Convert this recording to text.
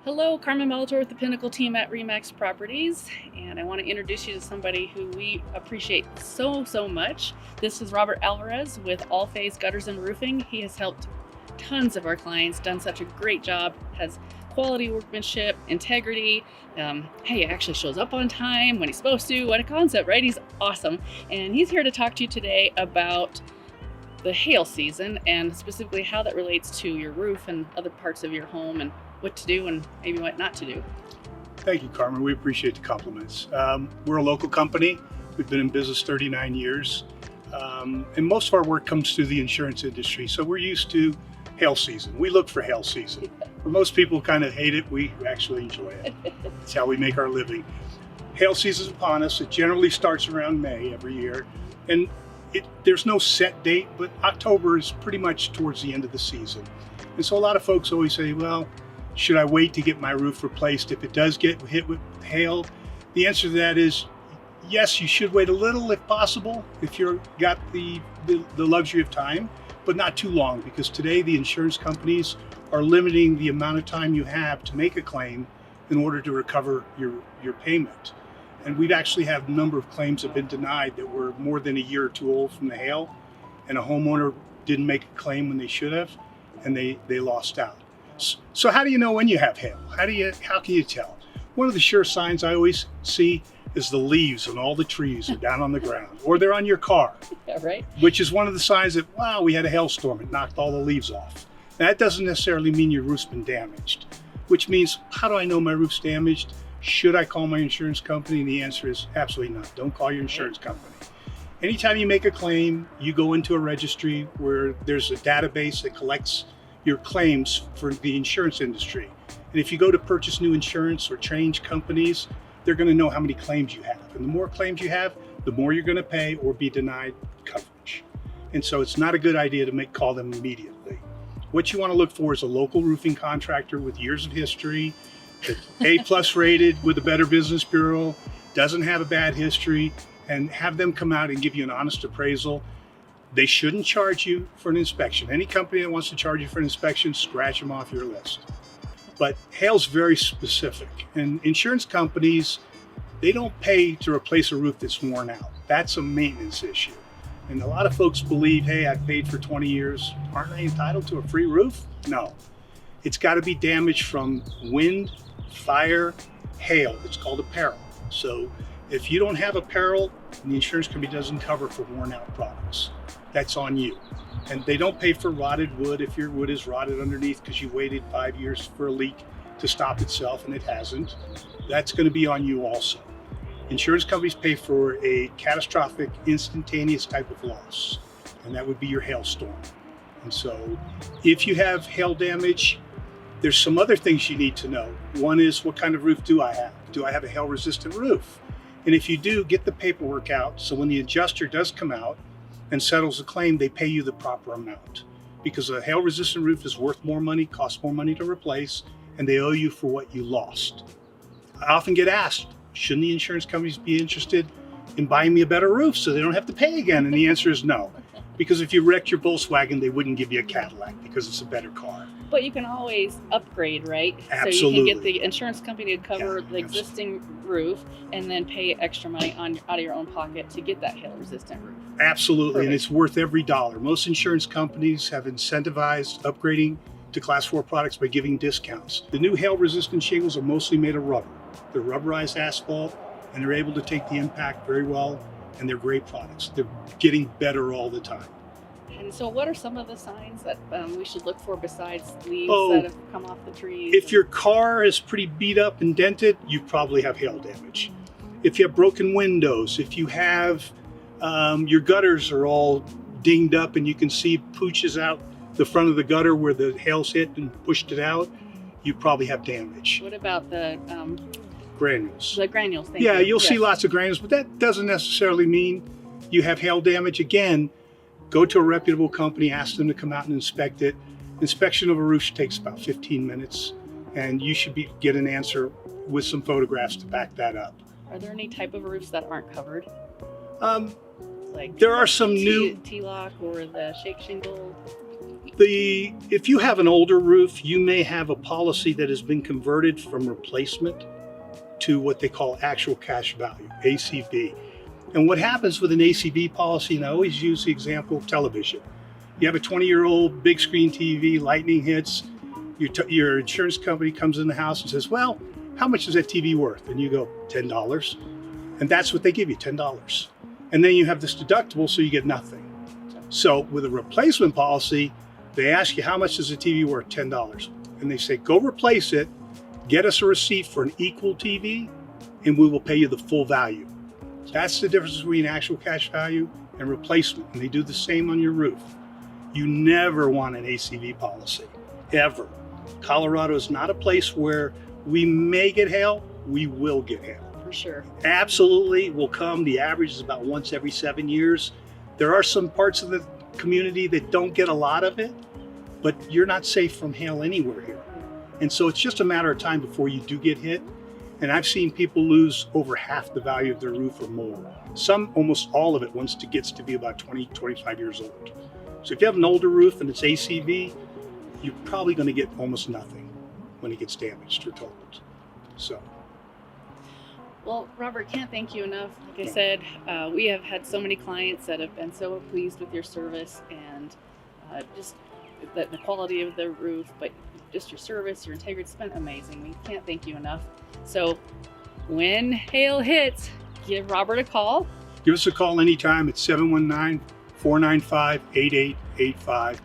Hello, Carmen Molitor with the Pinnacle team at Remax Properties, and I want to introduce you to somebody who we appreciate so much. This is Robert Alvarez with All Phase Gutters and Roofing. He has helped tons of our clients, done such a great job, has quality workmanship, integrity. He actually shows up on time when he's supposed to. What a concept, right? He's awesome. And he's here to talk to you today about the hail season and specifically how that relates to your roof and other parts of your home and what to do and maybe what not to do. Thank you, Carmen. We appreciate the compliments. We're a local company. We've been in business 39 years. And most of our work comes through the insurance industry. So we're used to hail season. We look for hail season. For most people kind of hate it. We actually enjoy it. It's how we make our living. Hail season's upon us. It generally starts around May every year. And there's no set date, but October is pretty much towards the end of the season. And so a lot of folks always say, well, should I wait to get my roof replaced if it does get hit with hail? The answer to that is yes, you should wait a little if possible, if you've got the luxury of time, but not too long, because today the insurance companies are limiting the amount of time you have to make a claim in order to recover your payment. And we've actually had a number of claims have been denied that were more than a year or two old from the hail, and a homeowner didn't make a claim when they should have, and they lost out. So how do you know when you have hail? How can you tell? One of the sure signs I always see is the leaves on all the trees are down on the ground, or they're on your car. Yeah, right. Which is one of the signs that, wow, we had a hailstorm, it knocked all the leaves off. Now, that doesn't necessarily mean your roof's been damaged, which means, how do I know my roof's damaged? Should I call my insurance company? And the answer is absolutely not. Don't call your insurance company. Anytime you make a claim, you go into a registry where there's a database that collects your claims for the insurance industry. And if you go to purchase new insurance or change companies, they're going to know how many claims you have. And the more claims you have, the more you're going to pay or be denied coverage. And so it's not a good idea to call them immediately. What you want to look for is a local roofing contractor with years of history, that's A+ rated with the Better Business Bureau, doesn't have a bad history, and have them come out and give you an honest appraisal. They shouldn't charge you for an inspection. Any company that wants to charge you for an inspection, scratch them off your list. But hail's very specific, and insurance companies, they don't pay to replace a roof that's worn out. That's a maintenance issue. And a lot of folks believe, hey, I've paid for 20 years. Aren't I entitled to a free roof? No. It's got to be damaged from wind, fire, hail. It's called a peril. So if you don't have a peril, the insurance company doesn't cover for worn out products. That's on you. And they don't pay for rotted wood if your wood is rotted underneath because you waited 5 years for a leak to stop itself and it hasn't. That's going to be on you also. Insurance companies pay for a catastrophic, instantaneous type of loss, and that would be your hailstorm. And so if you have hail damage, there's some other things you need to know. One is, what kind of roof do I have? Do I have a hail-resistant roof? And if you do, get the paperwork out so when the adjuster does come out and settles the claim, they pay you the proper amount. Because a hail-resistant roof is worth more money, costs more money to replace, and they owe you for what you lost. I often get asked, shouldn't the insurance companies be interested in buying me a better roof so they don't have to pay again? And the answer is no. Because if you wrecked your Volkswagen, they wouldn't give you a Cadillac because it's a better car. But you can always upgrade, right? Absolutely. So you can get the insurance company to cover the absolutely. existing roof and then pay extra money out of your own pocket to get that hail-resistant roof. Absolutely, Perfect. And it's worth every dollar. Most insurance companies have incentivized upgrading to Class 4 products by giving discounts. The new hail-resistant shingles are mostly made of rubber. They're rubberized asphalt, and they're able to take the impact very well, and they're great products. They're getting better all the time. And so what are some of the signs that we should look for besides leaves Oh, that have come off the trees? If your car is pretty beat up and dented, you probably have hail damage. If you have broken windows, if you have your gutters are all dinged up and you can see pooches out the front of the gutter where the hail's hit and pushed it out, you probably have damage. What about the Granules. granules? Thank Yeah, you. you'll see Yes. lots of granules, but that doesn't necessarily mean you have hail damage. Again, go to a reputable company, ask them to come out and inspect it. Inspection of a roof takes about 15 minutes, and you should get an answer with some photographs to back that up. Are there any type of roofs that aren't covered? Um, Like there are some new. T-lock or the shake shingle? If you have an older roof, you may have a policy that has been converted from replacement to what they call actual cash value, ACV. And what happens with an ACV policy, and I always use the example of television. You have a 20-year-old big screen TV, lightning hits, your insurance company comes in the house and says, well, how much is that TV worth? And you go, $10. And that's what they give you, $10. And then you have this deductible, so you get nothing. So with a replacement policy, they ask you, how much is the TV worth? $10. And they say, go replace it, get us a receipt for an equal TV, and we will pay you the full value. That's the difference between actual cash value and replacement. And they do the same on your roof. You never want an ACV policy, ever. Colorado is not a place where we may get hail, we will get hail. For sure. Absolutely will come. The average is about once every 7 years. There are some parts of the community that don't get a lot of it, but you're not safe from hail anywhere here. And so it's just a matter of time before you do get hit. And I've seen people lose over half the value of their roof or more. Some, almost all of it, once it gets to be about 20, 25 years old. So if you have an older roof and it's ACV, you're probably going to get almost nothing when it gets damaged or totaled. So. Well, Robert, can't thank you enough. Like I said, we have had so many clients that have been so pleased with your service and just the quality of the roof, but just your service, your integrity, it's been amazing. We can't thank you enough. So when hail hits, give Robert a call. Give us a call anytime at 719-495-8885.